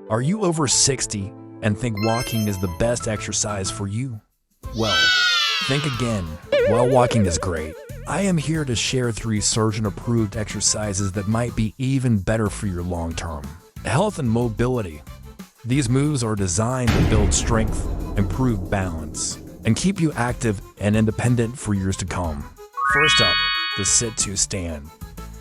Are you over 60 and think walking is the best exercise for you? Well, think again. While walking is great, I am here to share 3 surgeon-approved exercises that might be even better for your long-term health and mobility. These moves are designed to build strength, improve balance, and keep you active and independent for years to come. First up, the sit-to stand.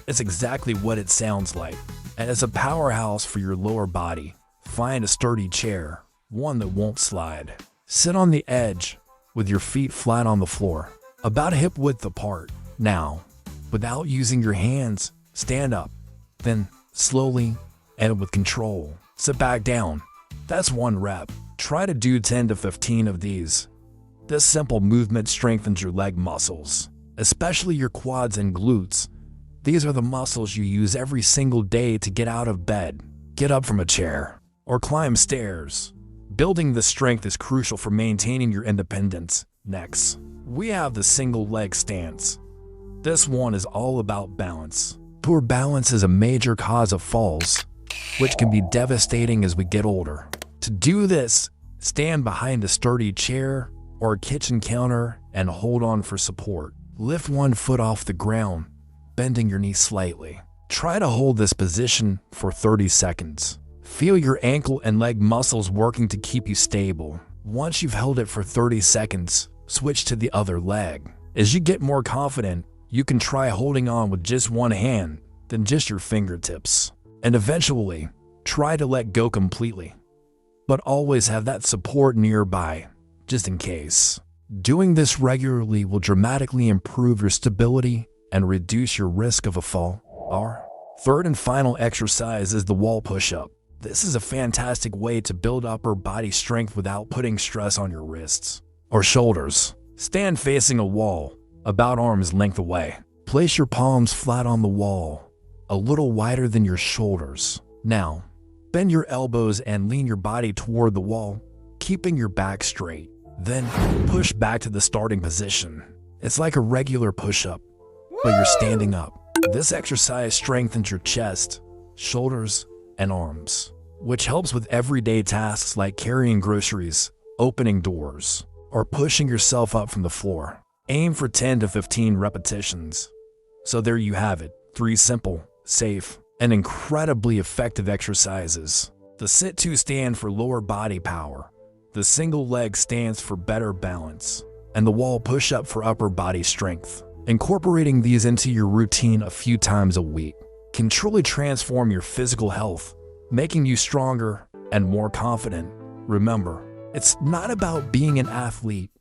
It's exactly what it sounds like, and it's a powerhouse for your lower body. Find a sturdy chair, one that won't slide. Sit on the edge with your feet flat on the floor, about hip width apart. Now, without using your hands, stand up. Then, slowly and with control, sit back down. That's 1 rep. Try to do 10 to 15 of these. This simple movement strengthens your leg muscles, especially your quads and glutes. These are the muscles you use every single day to get out of bed, get up from a chair, or climb stairs. Building this strength is crucial for maintaining your independence. Next, we have the single leg stance. This one is all about balance. Poor balance is a major cause of falls, which can be devastating as we get older. To do this, stand behind a sturdy chair or a kitchen counter and hold on for support. Lift 1 foot off the ground, bending your knee slightly. Try to hold this position for 30 seconds. Feel your ankle and leg muscles working to keep you stable. Once you've held it for 30 seconds, switch to the other leg. As you get more confident, you can try holding on with just 1 hand, then just your fingertips. And eventually, try to let go completely. But always have that support nearby, just in case. Doing this regularly will dramatically improve your stability and reduce your risk of a fall. Our third and final exercise is the wall push-up. This is a fantastic way to build upper body strength without putting stress on your wrists or shoulders. Stand facing a wall, about arm's length away. Place your palms flat on the wall, a little wider than your shoulders. Now, bend your elbows and lean your body toward the wall, keeping your back straight. Then, push back to the starting position. It's like a regular push-up, but you're standing up. This exercise strengthens your chest, shoulders, and arms, which helps with everyday tasks like carrying groceries, opening doors, or pushing yourself up from the floor. Aim for 10 to 15 repetitions. So there you have it, 3 simple, safe, and incredibly effective exercises. The sit-to stand for lower body power, the single leg stance for better balance, and the wall push-up for upper body strength. Incorporating these into your routine a few times a week can truly transform your physical health, making you stronger and more confident. Remember, it's not about being an athlete.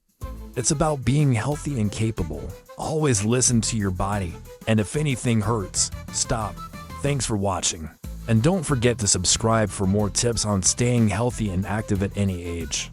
It's about being healthy and capable. Always listen to your body, and if anything hurts, stop. Thanks for watching, and don't forget to subscribe for more tips on staying healthy and active at any age.